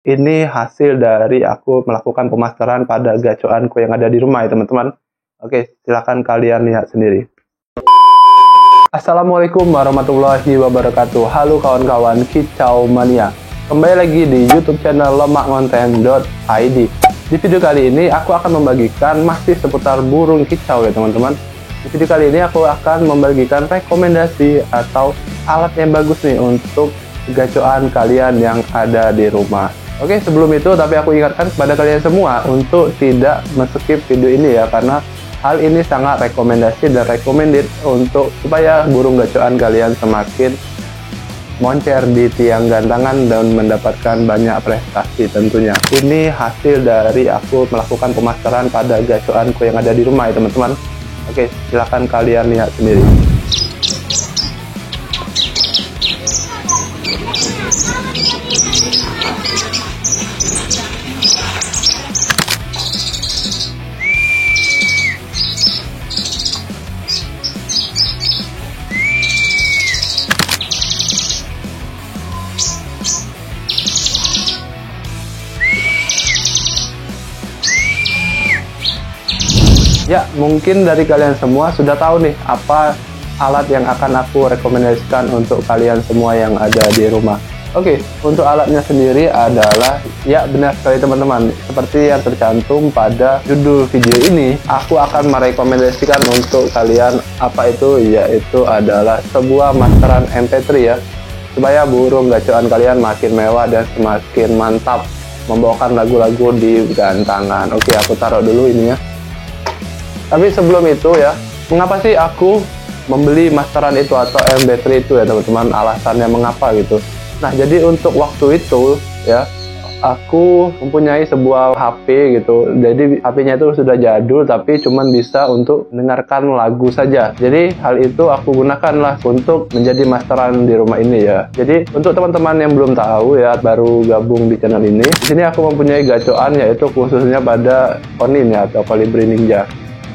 Ini hasil dari aku melakukan pemasteran pada gacoanku yang ada di rumah ya teman-teman. Oke, silakan kalian lihat sendiri. Assalamualaikum warahmatullahi wabarakatuh. Halo kawan-kawan kicau mania. Kembali lagi di YouTube channel lemakngonten.id. Di video kali ini aku akan membagikan masih seputar burung kicau ya teman-teman. Di video kali ini aku akan membagikan rekomendasi atau alat yang bagus nih untuk gacoan kalian yang ada di rumah. Oke, sebelum itu tapi aku ingatkan kepada kalian semua untuk tidak men-skip video ini ya, karena hal ini sangat rekomendasi dan recommended untuk supaya burung gacoan kalian semakin moncer di tiang gantangan dan mendapatkan banyak prestasi tentunya. Ini hasil dari aku melakukan pemasteran pada gacoanku yang ada di rumah ya teman-teman. Oke, silahkan kalian lihat sendiri. Ya, mungkin dari kalian semua sudah tahu nih apa alat yang akan aku rekomendasikan untuk kalian semua yang ada di rumah. Oke, untuk alatnya sendiri adalah, ya benar sekali teman-teman, seperti yang tercantum pada judul video ini, aku akan merekomendasikan untuk kalian apa itu, yaitu adalah sebuah masteran MP3 ya, supaya burung gacoan kalian makin mewah dan semakin mantap membawakan lagu-lagu di gantangan. Oke, aku taruh dulu ininya. Tapi sebelum itu ya, mengapa sih aku membeli masteran itu atau MP3 itu ya teman-teman, alasannya mengapa gitu. Nah, jadi untuk waktu itu ya, aku mempunyai sebuah HP gitu. Jadi HP-nya itu sudah jadul tapi cuman bisa untuk mendengarkan lagu saja. Jadi hal itu aku gunakanlah untuk menjadi masteran di rumah ini ya. Jadi untuk teman-teman yang belum tahu ya, baru gabung di channel ini, di sini aku mempunyai gacoan yaitu khususnya pada Konin ya, atau Kolibri Ninja.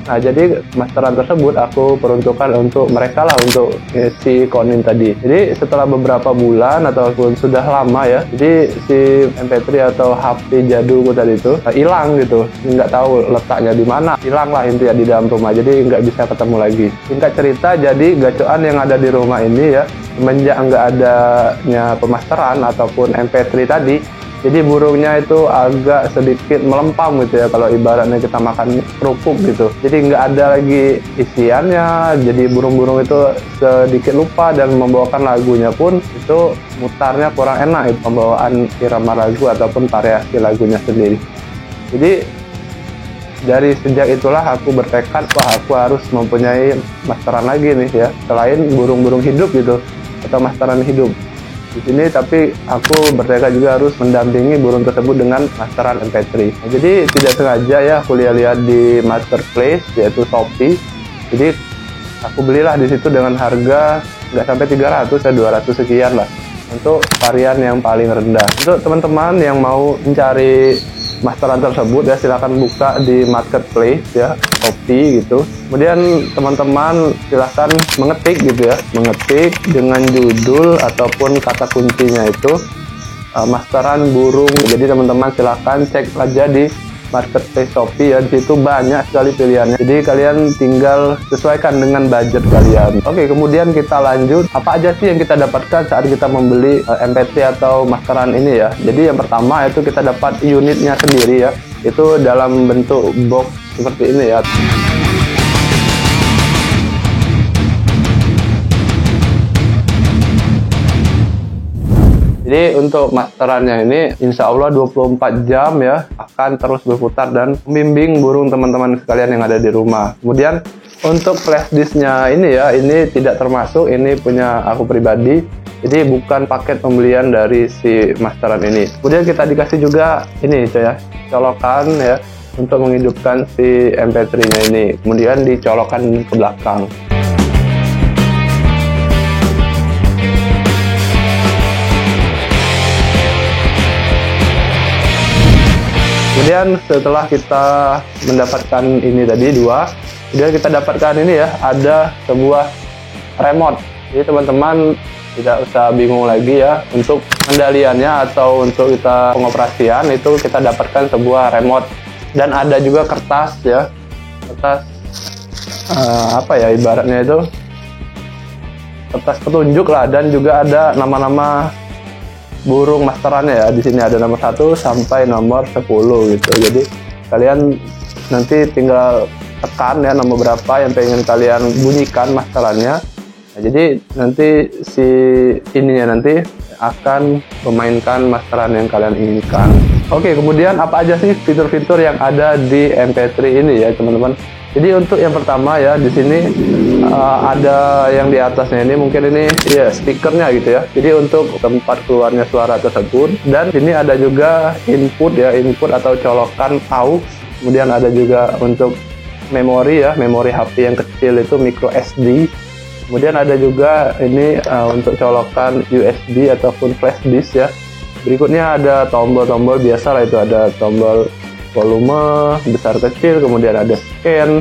Nah, jadi masteran tersebut aku peruntukkan untuk mereka lah, untuk si Konin tadi. Jadi setelah beberapa bulan ataupun sudah lama ya, jadi si MP3 atau HP jadulku tadi itu hilang gitu, nggak tahu letaknya di mana, hilang lah intinya di dalam rumah, jadi nggak bisa ketemu lagi. Singkat cerita, jadi gacoan yang ada di rumah ini ya, semenjak nggak adanya pemasteran ataupun MP3 tadi, jadi burungnya itu agak sedikit melempam gitu ya, kalau ibaratnya kita makan kerupuk gitu. Jadi nggak ada lagi isiannya, jadi burung-burung itu sedikit lupa dan membawakan lagunya pun itu mutarnya kurang enak itu, pembawaan irama lagu ataupun variasi lagunya sendiri. Jadi dari sejak itulah aku bertekad, wah aku harus mempunyai masteran lagi nih ya, selain burung-burung hidup gitu atau masteran hidup di sini, tapi aku bertekad juga harus mendampingi burung tersebut dengan masteran MP3. Nah, jadi tidak sengaja ya aku lihat di marketplace yaitu Shopee. Jadi aku belilah di situ dengan harga nggak sampai 300 ya, 200 sekian lah untuk varian yang paling rendah. Untuk teman-teman yang mau mencari masteran tersebut ya, silahkan buka di marketplace ya, Shopee gitu. Kemudian teman-teman silahkan mengetik gitu ya, mengetik dengan judul ataupun kata kuncinya itu masteran burung. Jadi teman-teman silahkan cek aja di marketplace Shopee ya, di situ banyak sekali pilihannya. Jadi kalian tinggal sesuaikan dengan budget kalian. Oke, kemudian kita lanjut, apa aja sih yang kita dapatkan saat kita membeli MP3 atau masteran ini ya. Jadi yang pertama itu kita dapat unitnya sendiri ya, itu dalam bentuk box seperti ini ya. Jadi untuk masterannya ini insya Allah 24 jam ya akan terus berputar dan membimbing burung teman-teman sekalian yang ada di rumah. Kemudian untuk flash disknya ini ya, ini tidak termasuk, ini punya aku pribadi. Jadi bukan paket pembelian dari si masteran ini. Kemudian kita dikasih juga ini ya, colokan ya untuk menghidupkan si MP3-nya ini. Kemudian dicolokkan ke belakang. Kemudian setelah kita mendapatkan ini tadi dua, kemudian kita dapatkan ini ya, ada sebuah remote Jadi teman-teman tidak usah bingung lagi ya, untuk kendaliannya atau untuk kita pengoperasian itu kita dapatkan sebuah remote, dan ada juga kertas ya, kertas apa ya ibaratnya itu kertas petunjuk lah, dan juga ada nama-nama burung masterannya ya. Di sini ada nomor 1 sampai nomor 10 gitu. Jadi kalian nanti tinggal tekan ya nomor berapa yang pengen kalian bunyikan masterannya. Nah, jadi nanti si ininya nanti akan memainkan masteran yang kalian inginkan. Oke, kemudian apa aja sih fitur-fitur yang ada di MP3 ini ya teman-teman? Jadi untuk yang pertama ya, di sini ada yang di atasnya ini, mungkin ini ya speakernya gitu ya. Jadi untuk tempat keluarnya suara tersebut, dan sini ada juga input ya, input atau colokan aux. Kemudian ada juga untuk memori ya, memori HP yang kecil itu micro SD. Kemudian ada juga ini untuk colokan USB ataupun flash disk ya. Berikutnya ada tombol-tombol biasa lah, itu ada tombol volume besar kecil, kemudian ada scan,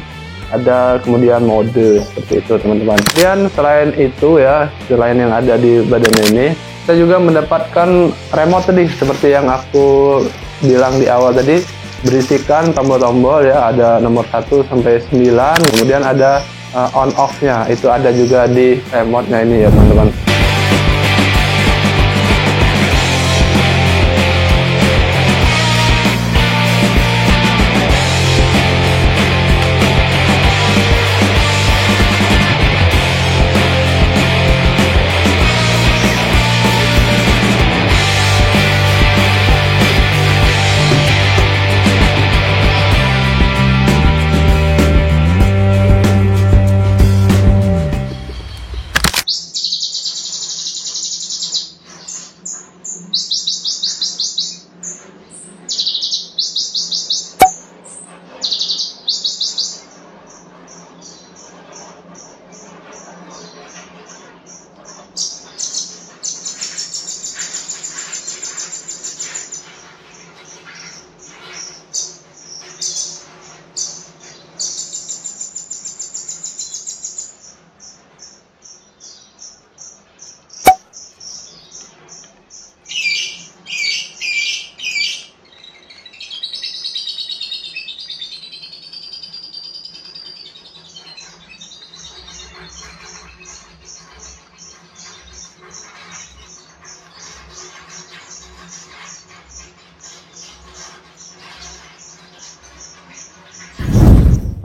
ada kemudian mode seperti itu teman-teman. Kemudian selain itu ya, selain yang ada di badan ini, kita juga mendapatkan remote tadi seperti yang aku bilang di awal tadi, berisikan tombol-tombol ya, ada nomor 1 sampai 9, kemudian ada on off-nya, itu ada juga di remote-nya ini ya teman-teman.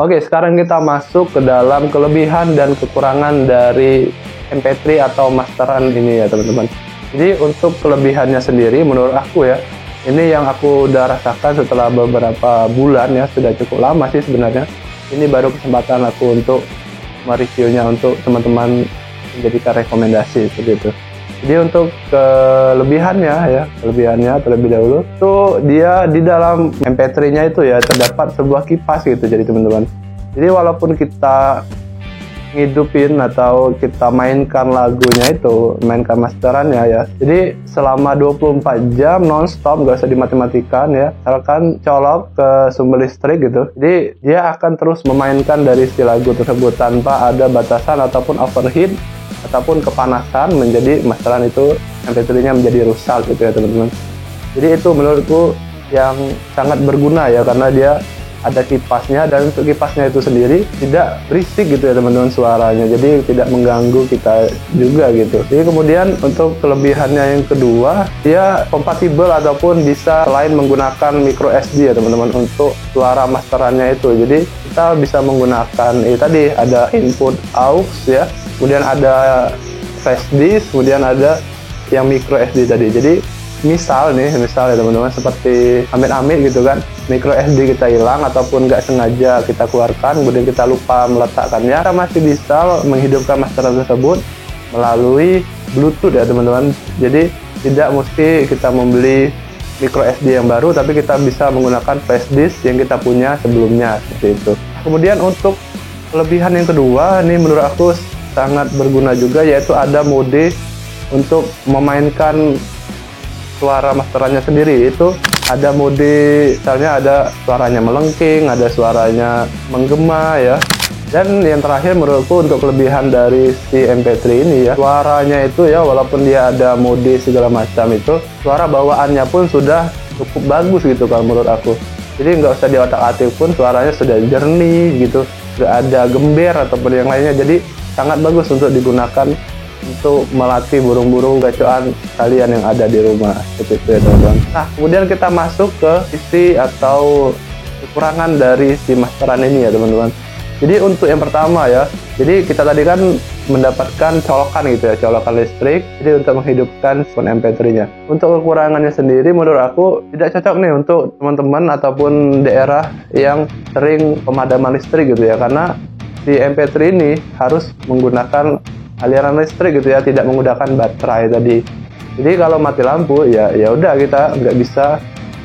Oke, sekarang kita masuk ke dalam kelebihan dan kekurangan dari MP3 atau masteran ini ya teman-teman. Jadi untuk kelebihannya sendiri menurut aku ya, ini yang aku udah rasakan setelah beberapa bulan ya, sudah cukup lama sih sebenarnya. Ini baru kesempatan aku untuk mereviewnya untuk teman-teman menjadikan rekomendasi seperti itu. Jadi untuk kelebihannya ya, kelebihannya terlebih dahulu tuh dia di dalam MP3-nya itu ya terdapat sebuah kipas gitu jadi teman-teman. Jadi walaupun kita ngidupin atau kita mainkan lagunya itu, mainkan masterannya ya. Jadi selama 24 jam non-stop, gak usah dimatematikan ya. Misalkan colok ke sumber listrik gitu. Jadi dia akan terus memainkan dari si lagu tersebut tanpa ada batasan ataupun overheat ataupun kepanasan menjadi masteran itu MP3-nya menjadi rusak gitu ya teman-teman. Jadi itu menurutku yang sangat berguna ya, karena dia ada kipasnya, dan untuk kipasnya itu sendiri tidak berisik gitu ya teman-teman suaranya, jadi tidak mengganggu kita juga gitu. Jadi kemudian untuk kelebihannya yang kedua, dia kompatibel ataupun bisa selain menggunakan micro SD ya teman-teman untuk suara masterannya itu. Jadi kita bisa menggunakan tadi ada input aux ya, kemudian ada flash disk, kemudian ada yang micro SD tadi. Jadi misal ya teman-teman, seperti amit-amit gitu kan, micro SD kita hilang ataupun nggak sengaja kita keluarkan, kemudian kita lupa meletakkannya, kita masih bisa menghidupkan masteran tersebut melalui Bluetooth ya teman-teman. Jadi tidak mesti kita membeli micro SD yang baru, tapi kita bisa menggunakan flash disk yang kita punya sebelumnya seperti itu. Kemudian untuk kelebihan yang kedua, ini menurut aku sangat berguna juga, yaitu ada mode untuk memainkan suara masterannya sendiri. Itu ada mode, misalnya ada suaranya melengking, ada suaranya menggema ya, Dan yang terakhir menurutku untuk kelebihan dari si MP3 ini ya, suaranya itu ya, walaupun dia ada mode segala macam itu, suara bawaannya pun sudah cukup bagus gitu kalau menurut aku. Jadi nggak usah diotak-atik pun suaranya sudah jernih gitu, nggak ada gember ataupun yang lainnya. Jadi sangat bagus untuk digunakan untuk melatih burung-burung gacoan kalian yang ada di rumah seperti itu ya teman-teman. Nah kemudian kita masuk ke isi atau kekurangan dari si masteran ini ya teman-teman. Jadi untuk yang pertama ya, jadi kita tadi kan mendapatkan colokan gitu ya, colokan listrik, jadi untuk menghidupkan phone MP3-nya. Untuk kekurangannya sendiri menurut aku tidak cocok nih untuk teman-teman ataupun daerah yang sering pemadaman listrik gitu ya, karena si MP3 ini harus menggunakan aliran listrik gitu ya, tidak menggunakan baterai tadi. Jadi kalau mati lampu ya udah kita nggak bisa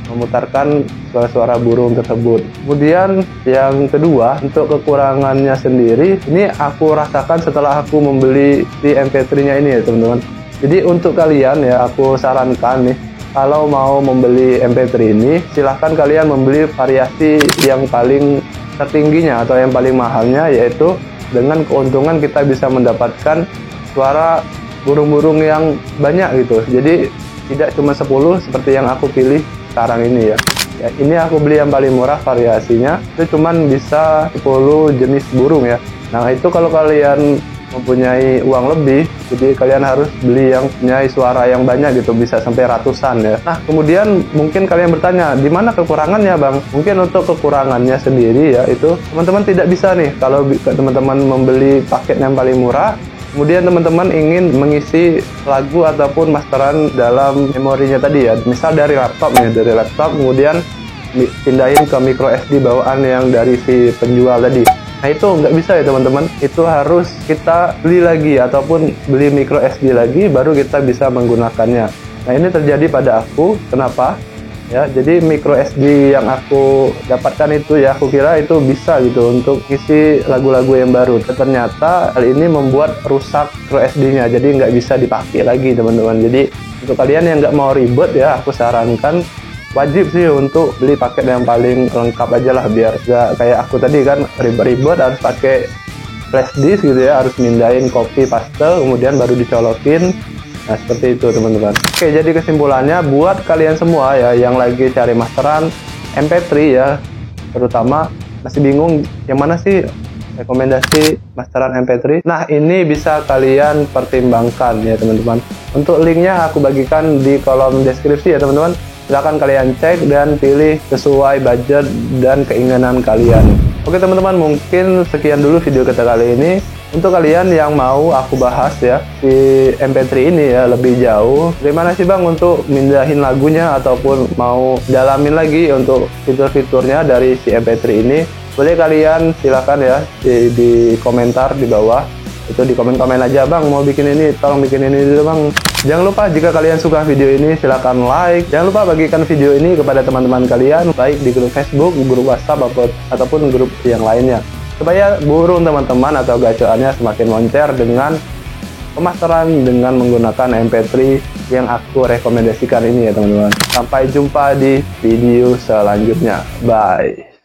memutarkan suara-suara burung tersebut. Kemudian yang kedua, untuk kekurangannya sendiri, ini aku rasakan setelah aku membeli di MP3-nya ini ya teman-teman. Jadi untuk kalian ya, aku sarankan nih, kalau mau membeli MP3 ini, silahkan kalian membeli variasi yang paling tertingginya atau yang paling mahalnya, yaitu dengan keuntungan kita bisa mendapatkan suara burung-burung yang banyak gitu. Jadi tidak cuma 10 seperti yang aku pilih sekarang ini ya. Ini aku beli yang paling murah, variasinya itu cuman bisa 10 jenis burung ya. Nah itu kalau kalian mempunyai uang lebih, jadi kalian harus beli yang punya suara yang banyak gitu, bisa sampai ratusan ya. Nah kemudian mungkin kalian bertanya, di mana kekurangannya bang? Mungkin untuk kekurangannya sendiri ya, itu teman-teman tidak bisa nih kalau teman-teman membeli paket yang paling murah, kemudian teman-teman ingin mengisi lagu ataupun masteran dalam memorinya tadi ya, misal dari laptop nih, dari laptop kemudian pindahin ke micro SD bawaan yang dari si penjual tadi. Nah itu nggak bisa ya teman-teman, itu harus kita beli lagi ataupun beli micro SD lagi baru kita bisa menggunakannya. Nah ini terjadi pada aku, kenapa? Ya, jadi micro SD yang aku dapatkan itu ya, aku kira itu bisa gitu untuk isi lagu-lagu yang baru. Ternyata hal ini membuat rusak micro SD-nya, jadi nggak bisa dipakai lagi teman-teman. Jadi untuk kalian yang nggak mau ribet ya, aku sarankan wajib sih untuk beli paket yang paling lengkap aja lah, biar nggak kayak aku tadi kan ribet-ribet harus pakai flash disk gitu ya, harus mindahin copy paste kemudian baru dicolokin. Nah seperti itu teman-teman. Oke, jadi kesimpulannya buat kalian semua ya yang lagi cari masteran MP3 ya, terutama masih bingung yang mana sih rekomendasi masteran MP3. Nah ini bisa kalian pertimbangkan ya teman-teman. Untuk linknya aku bagikan di kolom deskripsi ya teman-teman. Silahkan kalian cek dan pilih sesuai budget dan keinginan kalian. Oke teman-teman, mungkin sekian dulu video kita kali ini. Untuk kalian yang mau aku bahas ya si MP3 ini ya lebih jauh, gimana sih bang untuk mindahin lagunya ataupun mau dalamin lagi untuk fitur-fiturnya dari si MP3 ini, boleh kalian silakan ya di komentar di bawah. Itu di komen-komen aja, bang mau bikin ini, tolong bikin ini dulu bang. Jangan lupa jika kalian suka video ini silahkan like. Jangan lupa bagikan video ini kepada teman-teman kalian, baik di grup Facebook, grup WhatsApp ataupun grup yang lainnya, supaya burung teman-teman atau gacoannya semakin moncer dengan pemasteran dengan menggunakan MP3 yang aku rekomendasikan ini ya teman-teman. Sampai jumpa di video selanjutnya, bye.